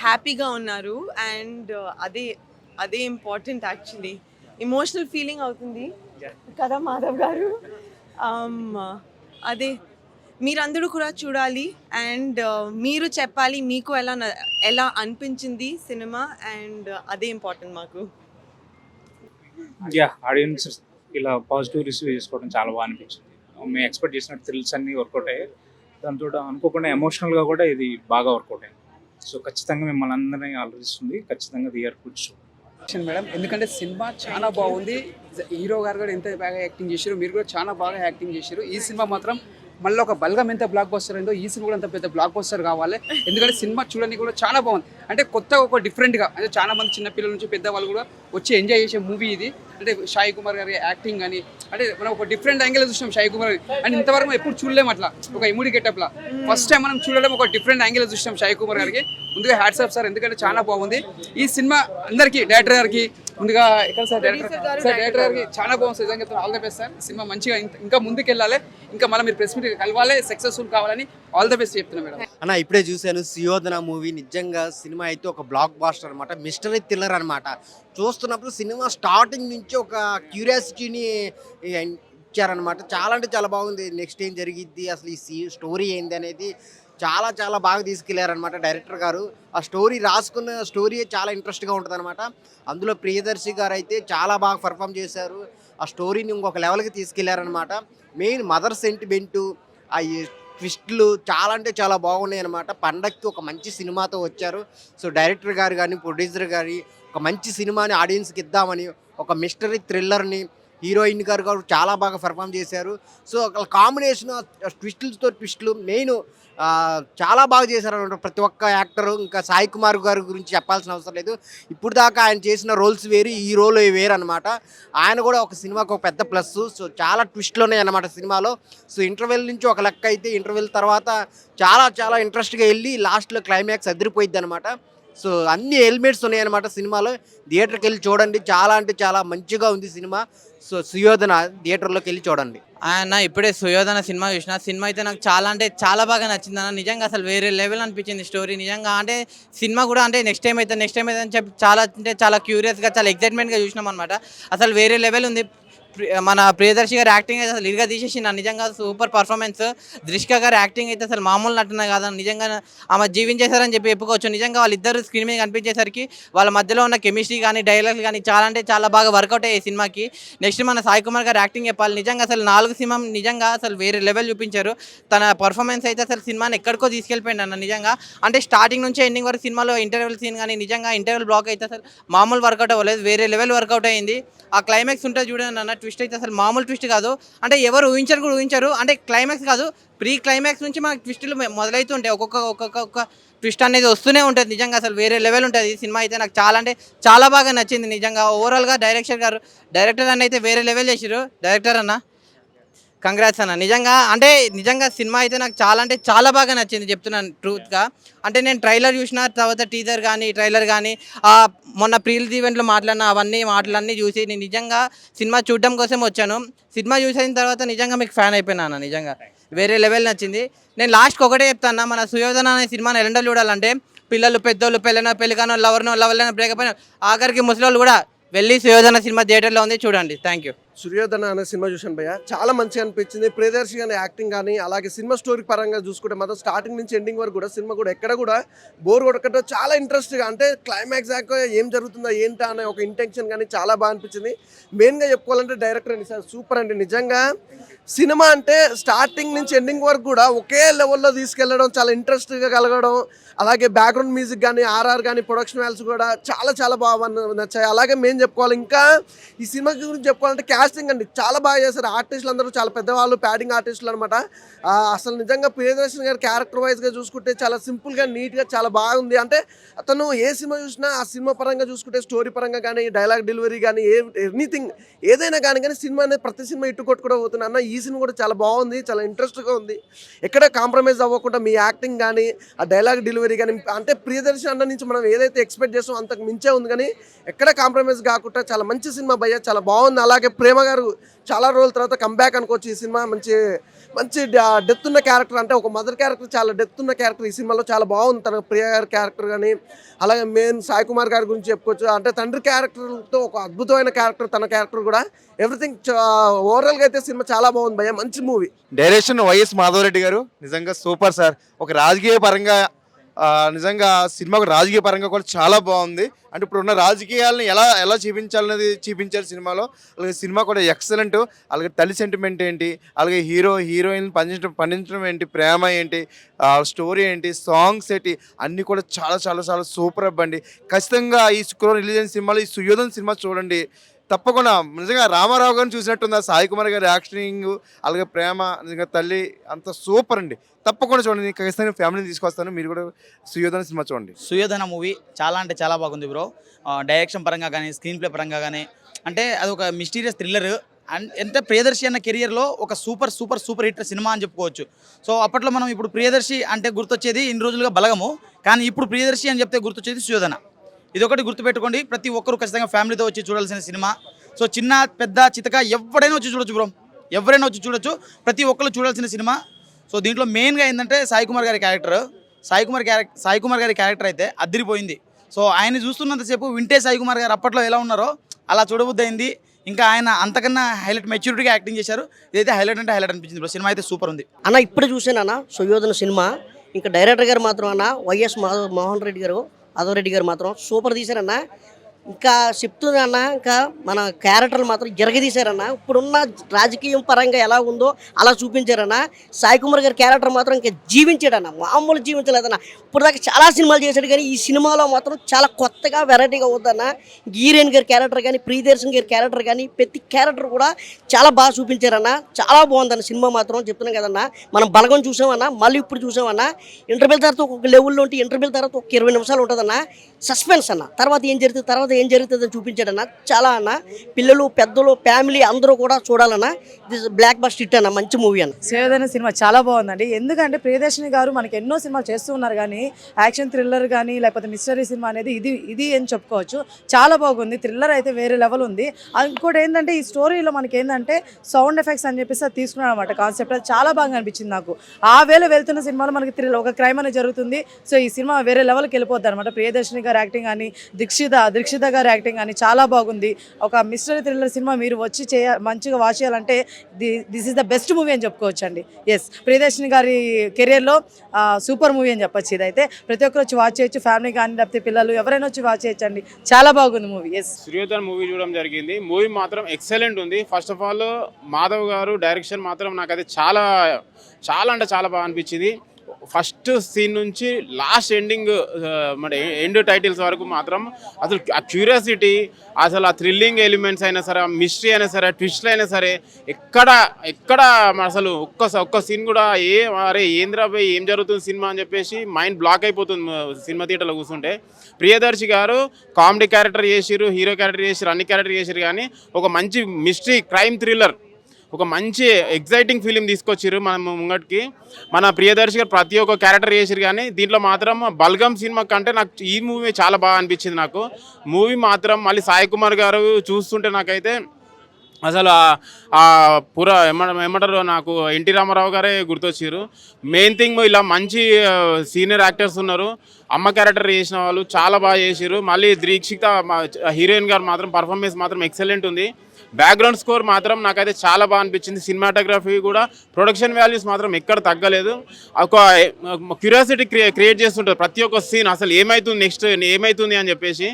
హ్యాపీగా ఉన్నారు. అండ్ అదే అదే ఇంపార్టెంట్ యాక్చువల్లీ. ఎమోషనల్ ఫీలింగ్ అవుతుంది కదా మాధవ్ గారు. Um, అదే మీరందరూ కూడా చూడాలి. అండ్ మీరు చెప్పాలి మీకు ఎలా అనిపించింది సినిమా. అండ్ అదే ఇంపార్టెంట్ మాకు. ఆడియన్స్ ఇలా పాజిటివ్ రిసీవ్ చేసుకోవడం చాలా బాగా అనిపించింది. మేము ఎక్స్పెక్ట్ చేసిన థ్రిల్స్ అన్నీ వర్కౌట్ అయ్యాయి. దాంతో అనుకోకుండా ఎమోషనల్గా కూడా ఇది బాగా వర్కౌట్ అయింది. సో ఖచ్చితంగా మిమ్మల్ని అందరినీ ఆలోచిస్తుంది. ఖచ్చితంగా థియేటర్ కూర్చో మేడం, ఎందుకంటే సినిమా చాలా బాగుంది. హీరో గారు కూడా ఎంత బాగా యాక్టింగ్ చేశారు, మీరు కూడా చాలా బాగా యాక్టింగ్ చేశారు. ఈ సినిమా మాత్రం మళ్ళీ ఒక బల్గం ఎంత బ్లాక్ బస్టర్ అయిందో ఈ సినిమా కూడా అంత పెద్ద బ్లాక్ బస్టర్ కావాలి. ఎందుకంటే సినిమా చూడడానికి కూడా చాలా బాగుంది. అంటే కొత్తగా ఒక డిఫరెంట్గా, అంటే చాలా మంది చిన్నపిల్లల నుంచి పెద్దవాళ్ళు కూడా వచ్చి ఎంజాయ్ చేసే మూవీ ఇది. అంటే సాయి కుమార్ గారి యాక్టింగ్ కానీ, అంటే మనం ఒక డిఫరెంట్ యాంగిల్ చూసాం సాయి కుమార్ గారి. అంటే ఇంతవరకు ఎప్పుడు చూడలేము అట్లా ఒక ఎముడి గెటప్లా. ఫస్ట్ టైం మనం చూడడం ఒక డిఫరెంట్ యాంగిల్ చూసాం సాయి కుమార్ గారికి. ముందుగా హ్యాట్స్ ఆఫ్ సార్, ఎందుకంటే చాలా బాగుంది ఈ సినిమా. అందరికీ డైరెక్టర్ గారికి ముందుగా ఎక్కడ సార్ డైరెక్టర్ గారికి చాలా బాగుంది. నిజంగా all the best sir. Cinema మంచిగా ఇంకా ముందుకు వెళ్ళాలి, ఇంకా మళ్ళీ మీరు ప్రెస్ మీట్ కలవాలి, సక్సెస్ఫుల్ కావాలని ఆల్ ద బెస్ట్ చెప్తున్నా మేడం. అన్న ఇప్పుడే చూశాను సుయోధన మూవీ. నిజంగా సినిమా అయితే ఒక బ్లాక్ బాస్టర్ అనమాట, మిస్టరీ థ్రిల్లర్ అనమాట. చూస్తున్నప్పుడు సినిమా స్టార్టింగ్ నుంచి ఒక క్యూరియాసిటీని ఇచ్చారనమాట. చాలా అంటే చాలా బాగుంది. నెక్స్ట్ ఏం జరిగిద్ది, అసలు ఈ స్టోరీ ఏంది అనేది చాలా చాలా బాగా తీసుకెళ్లారనమాట డైరెక్టర్ గారు. ఆ స్టోరీ రాసుకున్న స్టోరీ చాలా ఇంట్రెస్ట్గా ఉంటుంది అనమాట. అందులో ప్రియదర్శి గారు అయితే చాలా బాగా పర్ఫామ్ చేశారు. ఆ స్టోరీని ఇంకొక లెవెల్కి తీసుకెళ్లారనమాట. మెయిన్ మదర్ సెంటిమెంటు, ఆ ట్విస్ట్లు చాలా అంటే చాలా బాగున్నాయి అనమాట. పండక్కి ఒక మంచి సినిమాతో వచ్చారు. సో డైరెక్టర్ గారు కానీ ప్రొడ్యూసర్ గారి ఒక మంచి సినిమాని ఆడియన్స్కి ఇద్దామని ఒక మిస్టరీ థ్రిల్లర్ని హీరోయిన్ గారు చాలా బాగా పర్ఫామ్ చేశారు. సో కాంబినేషన్ ట్విస్టులు మెయిన్ చాలా బాగా చేశారనమాట ప్రతి ఒక్క యాక్టరు. ఇంకా సాయి కుమార్ గారి గురించి చెప్పాల్సిన అవసరం లేదు. ఇప్పుడు దాకా ఆయన చేసిన రోల్స్ వేరు, ఈ రోల్ వేరు అనమాట. ఆయన కూడా ఒక సినిమాకి ఒక పెద్ద ప్లస్. సో చాలా ట్విస్ట్లు ఉన్నాయి అన్నమాట సినిమాలో. సో ఇంటర్వెల్ నుంచి ఒక లెక్క అయితే, ఇంటర్వెల్ తర్వాత చాలా చాలా ఇంట్రెస్ట్గా వెళ్ళి లాస్ట్లో క్లైమాక్స్ అదిరిపోయిద్ది అనమాట. సో అన్ని ఎలిమెంట్స్ ఉన్నాయన్నమాట సినిమాలో. థియేటర్కి వెళ్ళి చూడండి, చాలా అంటే చాలా మంచిగా ఉంది సినిమా. సో సుయోధన థియేటర్లోకి వెళ్ళి చూడండి. అన్న ఇప్పుడే సుయోధన సినిమా చూసిన. సినిమా అయితే నాకు చాలా అంటే చాలా బాగా నచ్చింది అన్న. నిజంగా అసలు వేరే లెవెల్ అనిపించింది స్టోరీ. నిజంగా అంటే సినిమా కూడా అంటే నెక్స్ట్ టైం అయితే అని చెప్పి చాలా అంటే చాలా క్యూరియస్గా, చాలా ఎక్సైట్మెంట్గా చూసినాం అనమాట. అసలు వేరే లెవెల్ ఉంది. మన ప్రియదర్శి గారి యాక్టింగ్ అయితే అసలు ఇరుగా తీసేసిన. నిజంగా సూపర్ పర్ఫార్మెన్స్. దృష్క గారి యాక్టింగ్ అయితే అసలు మామూలు నటున కాదని నిజంగా ఆమె జీవించేశారని చెప్పి చెప్పుకోవచ్చు. నిజంగా వాళ్ళిద్దరు స్క్రీన్ మీద కనిపించేసరికి వాళ్ళ మధ్యలో ఉన్న కెమిస్ట్రీ కానీ డైలాగ్స్ కానీ చాలా అంటే చాలా బాగా వర్కౌట్ అయ్యాయి సినిమాకి. నెక్స్ట్ మన సాయి కుమార్ గారు యాక్టింగ్ చెప్పాలి. నిజంగా అసలు 4 సినిమా నిజంగా అసలు వేరే లెవెల్ చూపించారు. తన పర్ఫార్మెన్స్ అయితే అసలు సినిమాని ఎక్కడికో తీసుకెళ్ళిపోయింది అన్న. నిజంగా అంటే స్టార్టింగ్ నుంచి ఎండింగ్ వరకు సినిమాలో ఇంటర్వెల్ సీన్ కానీ నిజంగా ఇంటర్వెల్ బ్లాక్ అయితే అసలు మామూలు వర్కౌట్ అవ్వలేదు, వేరే లెవెల్ వర్కౌట్ అయ్యింది. ఆ క్లైమాక్స్ ఉంటుంది చూడండి అన్న, ట్విస్ట్ అయితే అసలు మామూలు ట్విస్ట్ కాదు. అంటే ఎవరు ఊహించరు. అంటే క్లైమాక్స్ కాదు, ప్రీ క్లైమాక్స్ నుంచి మనకు ట్విస్టులు మొదలవుతుంటాయి. ఒక్కొక్క ట్విస్ట్ అనేది వస్తూనే ఉంటుంది. నిజంగా అసలు వేరే లెవెల్ ఉంటుంది ఈ సినిమా అయితే. నాకు చాలా అంటే చాలా బాగా నచ్చింది నిజంగా. ఓవరాల్గా డైరెక్టర్ అన్న అయితే వేరే లెవెల్ చేసారు. డైరెక్టర్ అన్న కంగ్రాట్స్ అన్న. నిజంగా సినిమా అయితే నాకు చాలా అంటే చాలా బాగా నచ్చింది చెప్తున్నాను ట్రూత్గా. అంటే నేను ట్రైలర్ చూసిన తర్వాత టీజర్ కానీ ట్రైలర్ కానీ మొన్న ప్రీల్ ఈవెంట్లో మాట్లాడిన మాటలన్నీ చూసి నేను నిజంగా సినిమా చూడడం కోసం వచ్చాను. సినిమా చూసిన తర్వాత నిజంగా మీకు ఫ్యాన్ అయిపోయినా అన్న. నిజంగా వేరే లెవెల్ నచ్చింది. నేను లాస్ట్కి ఒకటే చెప్తాను, మన సుయోధన అనే సినిమాని ఎలాంటి చూడాలంటే పిల్లలు పెద్దోళ్ళు పెళ్ళిగానో లవర్లైనా బ్రేకప్ అయినా ఆఖరికి ముసలి కూడా వెళ్ళి సుయోధన సినిమా థియేటర్లో ఉంది, చూడండి. Thank you. సుయోధన అనే సినిమా చూసాను భయ్య, చాలా మంచిగా అనిపించింది. ప్రియదర్శి కానీ యాక్టింగ్ కానీ, అలాగే సినిమా స్టోరీ పరంగా చూసుకుంటే మాత్రం స్టార్టింగ్ నుంచి ఎండింగ్ వరకు కూడా సినిమా కూడా ఎక్కడ కూడా బోర్ కొట్టకుండా చాలా ఇంట్రెస్ట్గా, అంటే క్లైమాక్స్ దాకా ఏం జరుగుతుందో ఏంటా అనే ఒక ఇంటెన్షన్ కానీ చాలా బాగా అనిపించింది. మెయిన్గా చెప్పుకోవాలంటే డైరెక్టర్ అండి సార్ సూపర్ అండి. నిజంగా సినిమా అంటే స్టార్టింగ్ నుంచి ఎండింగ్ వరకు కూడా ఒకే లెవెల్లో తీసుకెళ్ళడం, చాలా ఇంట్రెస్ట్గా కలగడం, అలాగే బ్యాక్గ్రౌండ్ మ్యూజిక్ కానీ ఆర్ఆర్ కానీ ప్రొడక్షన్ వాల్యూస్ కూడా చాలా చాలా బాగా నచ్చాయి. అలాగే మేము చెప్పుకోవాలి, ఇంకా ఈ సినిమా గురించి చెప్పుకోవాలంటే కాస్టింగ్ అండి చాలా బాగా చేశారు. ఆర్టిస్టులు అందరూ చాలా పెద్దవాళ్ళు, ప్యాడింగ్ ఆర్టిస్టులు అనమాట. అసలు నిజంగా ప్రియదర్శన్ గారు క్యారెక్టర్ వైజ్గా చూసుకుంటే చాలా సింపుల్గా నీట్గా చాలా బాగుంది. అంటే అతను ఏ సినిమా చూసినా ఆ సినిమా పరంగా చూసుకుంటే స్టోరీ పరంగా కానీ డైలాగ్ డెలివరీ కానీ ఎనీథింగ్ ఏదైనా కానీ సినిమా అనేది ప్రతి సినిమా ఇటు కొట్టుకుంటూ పోతున్నా అన్న. ఈ సినిమా కూడా చాలా బాగుంది, చాలా ఇంట్రెస్ట్గా ఉంది. ఎక్కడ కాంప్రమైజ్ అవ్వకుండా మీ యాక్టింగ్ కానీ ఆ డైలాగ్ డెలివరీ కానీ, అంటే ప్రియదర్శన్ అన్న నుంచి మనం ఏదైతే ఎక్స్పెక్ట్ చేస్తామో అంతకు మించే ఉంది, కానీ ఎక్కడ కాంప్రమైజ్ కాకుండా చాలా మంచి సినిమా భయ్య, చాలా బాగుంది. అలాగే ప్రేమ గారు చాలా రోజుల తర్వాత కంబ్యాక్ అనుకోవచ్చు ఈ సినిమా. మంచి మంచి డెత్ ఉన్న క్యారెక్టర్, అంటే ఒక మదర్ క్యారెక్టర్ చాలా డెత్ ఉన్న క్యారెక్టర్ ఈ సినిమాలో చాలా బాగుంది. తన ప్రియ గారి క్యారెక్టర్ కానీ, అలాగే మెయిన్ సాయి కుమార్ గారి గురించి చెప్పుకోవచ్చు. అంటే తండ్రి క్యారెక్టర్తో ఒక అద్భుతమైన క్యారెక్టర్, తన క్యారెక్టర్ కూడా ఎవ్రీథింగ్ ఓవరాల్గా అయితే సినిమా చాలా బాగుంది భయ్య, మంచి మూవీ. డైరెక్షన్ వైఎస్ మాధవరెడ్డి గారు నిజంగా సూపర్ సార్. ఒక రాజకీయ పరంగా నిజంగా సినిమా రాజకీయ పరంగా కూడా చాలా బాగుంది. అంటే ఇప్పుడున్న రాజకీయాలను ఎలా చూపించాలనేది చూపించారు సినిమాలో. అలాగే సినిమా కూడా ఎక్సలెంట్. అలాగే తల్లి సెంటిమెంట్ ఏంటి, అలాగే హీరోయిన్ పండించడం ఏంటి, ప్రేమ ఏంటి, స్టోరీ ఏంటి, సాంగ్స్ ఏంటి, అన్నీ కూడా చాలా చాలా చాలా సూపర్ అవ్వండి. ఖచ్చితంగా ఈ శుక్రవారం రిలీజ్ అయిన సినిమాలో ఈ సుయోధన్ సినిమా చూడండి తప్పకుండా. నిజంగా రామారావు గారిని చూసినట్టుంది సాయి కుమార్ గారి యాక్టింగ్, అలాగే ప్రేమ, నిజంగా తల్లి అంత సూపర్ అండి. తప్పకుండా చూడండి. ఖచ్చితంగా ఫ్యామిలీని తీసుకొస్తాను, మీరు కూడా సుయోధన సినిమా చూడండి. సుయోధన మూవీ చాలా అంటే చాలా బాగుంది బ్రో. డైరెక్షన్ పరంగా కానీ, స్క్రీన్ ప్లే పరంగా కానీ, అంటే అది ఒక మిస్టీరియస్ థ్రిల్లర్. అండ్ అంటే ప్రియదర్శి అన్న కెరియర్లో ఒక super super super hit cinema అని చెప్పుకోవచ్చు. సో అప్పట్లో మనం ఇప్పుడు ప్రియదర్శి అంటే గుర్తొచ్చేది ఇన్ని రోజులుగా బలగము, కానీ ఇప్పుడు ప్రియదర్శి అని చెప్తే గుర్తొచ్చేది సుయోధన. ఇదొకటి గుర్తుపెట్టుకోండి, ప్రతి ఒక్కరు ఖచ్చితంగా ఫ్యామిలీతో వచ్చి చూడాల్సిన సినిమా. సో చిన్న పెద్ద చితక ఎవరైనా వచ్చి చూడొచ్చు బ్రో, ఎవరైనా వచ్చి చూడొచ్చు, ప్రతి ఒక్కరు చూడాల్సిన సినిమా. సో దీంట్లో మెయిన్గా ఏంటంటే సాయి కుమార్ గారి క్యారెక్టర్ అయితే అదిరిపోయింది. సో ఆయన చూస్తున్నంతసేపు వింటే సాయి కుమార్ గారు అప్పట్లో ఎలా ఉన్నారో అలా చూడబుద్ధి అయింది. ఇంకా ఆయన అంతకన్నా హైలైట్ మెచ్యూరిటీగా యాక్టింగ్ చేశారు. ఇదైతే హైలైట్ అంటే హైలైట్ అనిపించింది బ్రో. సినిమా అయితే సూపర్ ఉంది అన్న. ఇప్పుడు చూసాను అన్న సుయోధన సినిమా. ఇంకా డైరెక్టర్ గారు మాత్రం అన్న వైఎస్ మోహన్ రెడ్డి గారు, మాధవరెడ్డి గారు మాత్రం సూపర్ తీశారన్న. ఇంకా చెప్తుందన్న, ఇంకా మన క్యారెక్టర్లు మాత్రం జరగదీశారన్న. ఇప్పుడున్న రాజకీయం పరంగా ఎలా ఉందో అలా చూపించారన్న. సాయి కుమార్ గారి క్యారెక్టర్ మాత్రం ఇంకా జీవించాడన్న, మామూలు జీవించలేదన్న. ఇప్పుడు దాకా చాలా సినిమాలు చేశాడు, కానీ ఈ సినిమాలో మాత్రం చాలా కొత్తగా వెరైటీగా అవుద్దన్న. హీరోయిన్ గారి క్యారెక్టర్ కానీ, ప్రియదర్శన్ గారి క్యారెక్టర్ కానీ, ప్రతి క్యారెక్టర్ కూడా చాలా బాగా చూపించారన్న. చాలా బాగుందన్న సినిమా మాత్రం. చెప్తున్నాం కదన్న, మనం బలగం చూసామన్నా, మళ్ళీ ఇప్పుడు చూసామన్నా. ఇంటర్వెల్ తర్వాత ఒక లెవెల్లో ఉంటే ఇంటర్వెల్ తర్వాత ఒక 20 నిమిషాలు ఉంటుందన్న సస్పెన్స్ అన్న. తర్వాత ఏం జరుగుతుందని చూపించాడన్న. చాలా అన్న, పిల్లలు పెద్దలు ఫ్యామిలీ అందరూ కూడా చూడాలన్న. ఇది బ్లాక్ బస్టర్ హిట్ అన్న, మంచి మూవీ అన్న. సుయోధన సినిమా చాలా బాగుందండి. ఎందుకంటే ప్రియదర్శిని గారు మనకి ఎన్నో సినిమాలు చేస్తూ ఉన్నారు, కానీ యాక్షన్ థ్రిల్లర్ కానీ లేకపోతే మిస్టరీ సినిమా అనేది ఇది అని చెప్పుకోవచ్చు. చాలా బాగుంది. థ్రిల్లర్ అయితే వేరే లెవెల్ ఉంది. ఇంకోటి ఏంటంటే ఈ స్టోరీలో మనకి ఏంటంటే సౌండ్ ఎఫెక్ట్స్ అని చెప్పేసి అది తీసుకున్నాడు అనమాట కాన్సెప్ట్. అది చాలా బాగా అనిపించింది నాకు. ఆ వేళ వెళ్తున్న సినిమాలో మనకి థ్రిల్లర్, ఒక క్రైమ్ అనేది జరుగుతుంది. సో ఈ సినిమా వేరే లెవెల్కి వెళ్ళిపోద్ది అనమాట. ప్రియదర్శిని గారు యాక్టింగ్ కానీ, దీక్షిత గారి యాక్టింగ్ కానీ చాలా బాగుంది. ఒక మిస్టరీ థ్రిల్లర్ సినిమా మీరు వచ్చి మంచిగా వాచ్ చేయాలంటే this is the best movie అని చెప్పుకోవచ్చు అండి. ఎస్, ప్రియదర్శిని గారి కెరియర్లో సూపర్ మూవీ అని చెప్పొచ్చు. ఇదైతే ప్రతి ఒక్కరు వచ్చి వాచ్ చేయొచ్చు, ఫ్యామిలీ కానీ లేకపోతే పిల్లలు ఎవరైనా వచ్చి వాచ్ చేయొచ్చు అండి. చాలా బాగుంది మూవీ. ఎస్, సుయోధన మూవీ చూడడం జరిగింది. మూవీ మాత్రం ఎక్సలెంట్ ఉంది. ఫస్ట్ ఆఫ్ ఆల్ మాధవ్ గారు డైరెక్షన్ మాత్రం నాకైతే చాలా చాలా అంటే చాలా బాగా అనిపించింది. ఫస్ట్ సీన్ నుంచి లాస్ట్ ఎండ్ టైటిల్స్ వరకు మాత్రం అసలు ఆ క్యూరియాసిటీ, అసలు ఆ థ్రిల్లింగ్ ఎలిమెంట్స్ అయినా సరే, ఆ మిస్టరీ అయినా సరే, ట్విస్ట్లు అయినా సరే, ఎక్కడ అసలు ఒక్క సీన్ కూడా అరే ఏంద్రాబాయ్ ఏం జరుగుతుంది సినిమా అని చెప్పేసి మైండ్ బ్లాక్ అయిపోతుంది సినిమా థియేటర్లో కూర్చుంటే. ప్రియదర్శి గారు కామెడీ క్యారెక్టర్ చేసిరు, హీరో క్యారెక్టర్ చేసిరు, అన్ని క్యారెక్టర్ చేసిరు, కానీ ఒక మంచి మిస్టరీ క్రైమ్ థ్రిల్లర్, ఒక మంచి ఎగ్జైటింగ్ ఫిలిం తీసుకొచ్చారు మన ముంగటికి. మన ప్రియదర్శి గారు ప్రతి ఒక్క క్యారెక్టర్ చేసారు, కానీ దీంట్లో మాత్రం బల్గం సినిమా కంటే నాకు ఈ మూవీ చాలా బాగా అనిపించింది. నాకు మూవీ మాత్రం మళ్ళీ సాయి కుమార్ గారు చూస్తుంటే నాకైతే అసలు ఏమంటారు, నాకు ఎన్టీ రామారావు గారే గుర్తొచ్చారు. మెయిన్ థింగ్ ఇలా మంచి సీనియర్ యాక్టర్స్ ఉన్నారు. అమ్మ క్యారెక్టర్ చేసిన వాళ్ళు చాలా బాగా చేసారు. మళ్ళీ దీక్షిత హీరోయిన్ గారు మాత్రం పర్ఫార్మెన్స్ మాత్రం ఎక్సలెంట్ ఉంది. బ్యాక్గ్రౌండ్ స్కోర్ మాత్రం నాకైతే చాలా బాగా అనిపించింది. సినిమాటోగ్రఫీ కూడా, ప్రొడక్షన్ వాల్యూస్ మాత్రం ఎక్కడ తగ్గలేదు. ఒక క్యూరియాసిటీ క్రియేట్ చేస్తుంటుంది ప్రతి ఒక్క సీన్, అసలు ఏమవుతుంది నెక్స్ట్ ఏమవుతుంది అని చెప్పేసి.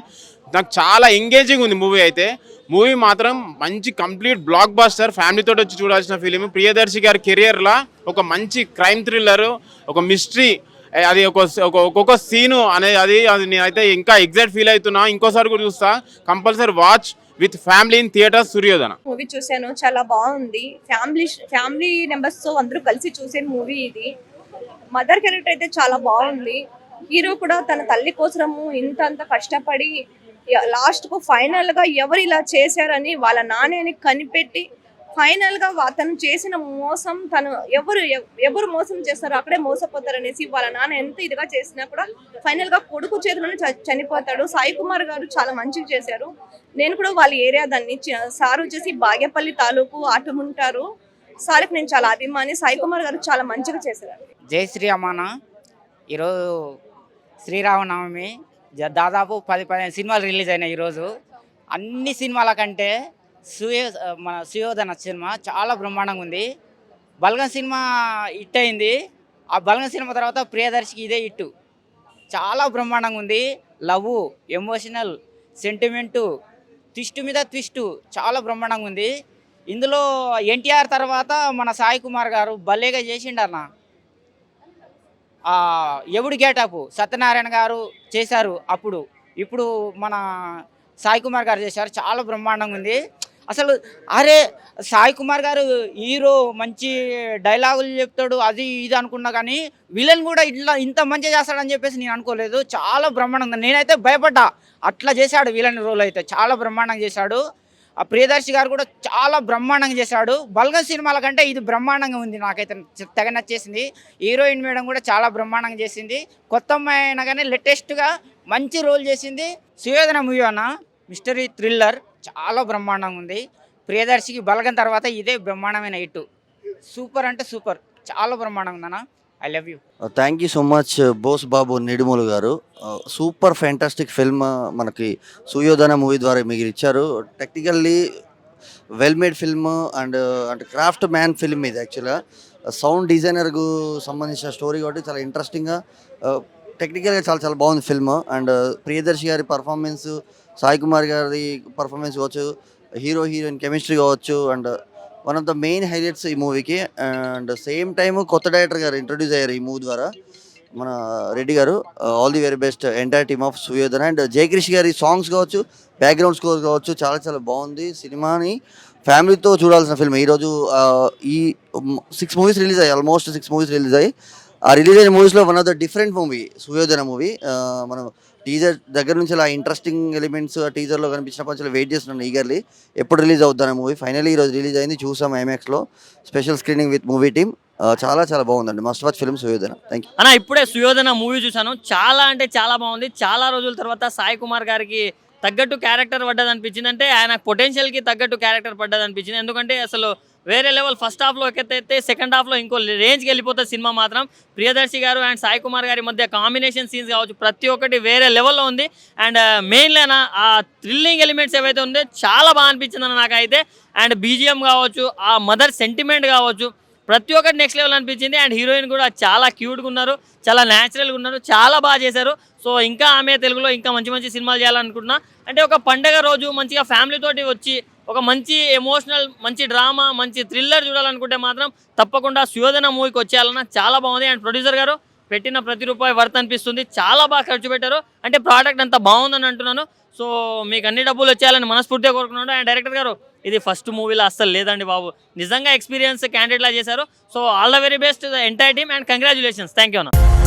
నాకు చాలా ఎంగేజింగ్ ఉంది మూవీ అయితే. మూవీ మాత్రం మంచి కంప్లీట్ బ్లాక్ బస్టర్, ఫ్యామిలీతో వచ్చి చూడాల్సిన ఫిలిం. ప్రియదర్శి గారి కెరియర్లో ఒక మంచి క్రైమ్ థ్రిల్లర్, ఒక మిస్టరీ, అది ఒక్కొక్క సీను అనేది అది నేనైతే ఇంకా ఎగ్జైట్ ఫీల్ అవుతున్నా. ఇంకోసారి కూడా చూస్తా, compulsory watch with family in theatre Suyodhana movie చూశాను, చాలా బాగుంది. ఫ్యామిలీ మెంబర్స్ తో అందరూ కలిసి చూసే మూవీ ఇది. మదర్ క్యారెక్టర్ అయితే చాలా బాగుంది. హీరో కూడా తన తల్లి కోసము ఇంత కష్టపడి లాస్ట్ కు ఫైనల్ గా ఎవరు ఇలా చేశారని వాళ్ళ నాన్నని కనిపెట్టి ఫైనల్ గా తను చేసిన మోసం, తను ఎవరు మోసం చేస్తారో అక్కడే మోసపోతారనేసి వాళ్ళ నాన్న ఎంత ఇదిగా చేసినా కూడా ఫైనల్ గా కొడుకు చేతిలోనే చనిపోతాడు. సాయి కుమార్ గారు చాలా మంచిగా చేశారు. నేను కూడా వాళ్ళ ఏరియా దాన్ని, సార్ వచ్చేసి బాగేపల్లి తాలూకు ఆటముంటారు. సార్కి నేను చాలా అభిమాని. సాయి కుమార్ గారు చాలా మంచిగా చేశారు. జై శ్రీ అమ్మాన. ఈరోజు శ్రీరామనవమి, దాదాపు 10-15 సినిమాలు రిలీజ్ అయినాయి ఈరోజు. అన్ని సినిమాల కంటే మన సుయోధన సినిమా చాలా బ్రహ్మాండంగా ఉంది. బల్గం సినిమా హిట్ అయింది, ఆ బల్గం సినిమా తర్వాత ప్రియదర్శికి ఇదే హిట్. చాలా బ్రహ్మాండంగా ఉంది. లవ్, ఎమోషనల్, సెంటిమెంటు, ట్విస్ట్ మీద ట్విస్ట్ చాలా బ్రహ్మాండంగా ఉంది. ఇందులో ఎన్టీఆర్ తర్వాత మన సాయి కుమార్ గారు భలేగా చేసిండన్న. ఎవుడి గేటప్ సత్యనారాయణ గారు చేశారు అప్పుడు, ఇప్పుడు మన సాయి కుమార్ గారు చేశారు. చాలా బ్రహ్మాండంగా ఉంది అసలు. అరే సాయి కుమార్ గారు హీరో, మంచి డైలాగులు చెప్తాడు, అది ఇది అనుకున్నా, కానీ విలన్ కూడా ఇట్లా ఇంత మంచిగా చేస్తాడని చెప్పేసి నేను అనుకోలేదు. చాలా బ్రహ్మాండంగా, నేనైతే భయపడ్డా. అట్లా చేశాడు విలన్ రోల్ అయితే, చాలా బ్రహ్మాండంగా చేశాడు. ఆ ప్రియదర్శి గారు కూడా చాలా బ్రహ్మాండంగా చేశాడు. బల్గం సినిమాల కంటే ఇది బ్రహ్మాండంగా ఉంది, నాకైతే తెగ నచ్చేసింది. హీరోయిన్ మేడం కూడా చాలా బ్రహ్మాండంగా చేసింది. కొత్త అమ్మాయి అయినా కానీ లేటెస్ట్గా మంచి రోల్ చేసింది. సుయోధన మూవీ అన్న మిస్టరీ థ్రిల్లర్ చాలా బ్రహ్మాండంగా ఉంది. ప్రియదర్శికి బల్గం తర్వాత ఇదే బ్రహ్మాండమైన హిట్. సూపర్ అంటే సూపర్, చాలా బ్రహ్మాండంగా ఉందన్న. I love you. Thank you so much Bose Babu Nidumulu గారు. సూపర్ ఫ్యాంటాస్టిక్ ఫిల్మ్ మనకి సుయోధన మూవీ ద్వారా మీరు ఇచ్చారు. Technically well made film and అంటే క్రాఫ్ట్ మ్యాన్ ఫిల్మ్ ఇది. యాక్చువల్గా సౌండ్ డిజైనర్కు సంబంధించిన స్టోరీ కాబట్టి చాలా ఇంట్రెస్టింగ్గా, టెక్నికల్గా చాలా చాలా బాగుంది ఫిల్మ్. అండ్ ప్రియదర్శి గారి పర్ఫార్మెన్స్, సాయి కుమార్ గారి పర్ఫార్మెన్స్ కావచ్చు, హీరోయిన్ కెమిస్ట్రీ కావచ్చు, and one of the main highlights ఈ మూవీకి. అండ్ సేమ్ టైమ్ కొత్త డైరెక్టర్ గారు ఇంట్రొడ్యూస్ అయ్యారు ఈ మూవీ ద్వారా, మన రెడ్డి గారు. All the very best entire team of Suyodhana. And Jayakrish గారి సాంగ్స్ కావచ్చు, బ్యాక్గ్రౌండ్ స్కోర్ కావచ్చు, చాలా చాలా బాగుంది. సినిమాని ఫ్యామిలీతో చూడాల్సిన ఫిల్మ్. ఈరోజు ఈ 6 మూవీస్ రిలీజ్ అయ్యాయి, ఆల్మోస్ట్ 6 మూవీస్ రిలీజ్ అయ్యి. ఆ రిలీజ్ అయిన మూవీస్లో one of the different movie Suyodhana movie. మనం టీజర్ దగ్గర నుంచి అలా ఇంట్రెస్టింగ్ ఎలిమెంట్స్ ఆ టీజర్లో కనిపించినప్పటి నుంచి వెయిట్ చేస్తున్నాను ఈగర్లీ ఎప్పుడు రిలీజ్ అవుతాను మూవీ. ఫైనల్లీ ఈరోజు రిలీజ్ అయింది, చూసాం ఐమాక్స్లో special screening with movie team. చాలా చాలా బాగుందండి, must watch film Suyodhana. Thank you అన్న. ఇప్పుడే సుయోధన మూవీ చూశాను, చాలా అంటే చాలా బాగుంది. చాలా రోజుల తర్వాత సాయి కుమార్ గారికి తగ్గట్టు క్యారెక్టర్ పడ్డది అనిపించింది. అంటే ఆయన పొటెన్షియల్కి తగ్గట్టు క్యారెక్టర్ పడ్డది అనిపించింది. ఎందుకంటే అసలు వేరే లెవెల్. ఫస్ట్ హాఫ్లో ఎక్కడైతే సెకండ్ హాఫ్లో ఇంకో రేంజ్కి వెళ్ళిపోతుంది సినిమా మాత్రం. ప్రియదర్శి గారు అండ్ సాయి కుమార్ గారి మధ్య కాంబినేషన్ సీన్స్ కావచ్చు, ప్రతి ఒక్కటి వేరే లెవెల్లో ఉంది. అండ్ మెయిన్లైనా ఆ థ్రిల్లింగ్ ఎలిమెంట్స్ ఏవైతే ఉందో చాలా బాగా అనిపించింది అన్న నాకైతే. అండ్ బీజిఎం కావచ్చు, ఆ మదర్ సెంటిమెంట్ కావచ్చు, ప్రతి ఒక్కటి నెక్స్ట్ లెవెల్ అనిపించింది. అండ్ హీరోయిన్ కూడా చాలా క్యూట్గా ఉన్నారు, చాలా న్యాచురల్గా ఉన్నారు, చాలా బాగా చేశారు. సో ఇంకా ఆమె తెలుగులో ఇంకా మంచి మంచి సినిమాలు చేయాలనుకుంటున్నా. అంటే ఒక పండగ రోజు మంచిగా ఫ్యామిలీతోటి వచ్చి ఒక మంచి ఎమోషనల్, మంచి డ్రామా, మంచి థ్రిల్లర్ చూడాలనుకుంటే మాత్రం తప్పకుండా సుయోధన మూవీకి వచ్చేయాలన్న. చాలా బాగుంది. అండ్ ప్రొడ్యూసర్ గారు పెట్టిన ప్రతి రూపాయి వర్త్ అనిపిస్తుంది, చాలా బాగా ఖర్చు పెట్టారు. అంటే ప్రోడక్ట్ అంతా బాగుందని అంటున్నాను. సో మీకు అన్ని డబ్బులు వచ్చేయాలని మనస్ఫూర్తిగా కోరుకున్నాను. అండ్ డైరెక్టర్ గారు ఇది ఫస్ట్ మూవీలో అస్సలు లేదండి బాబు, నిజంగా ఎక్స్పీరియన్స్ క్యాండిడేట్లా చేశారు. So all the very best the entire team and congratulations. Thank you అన్న.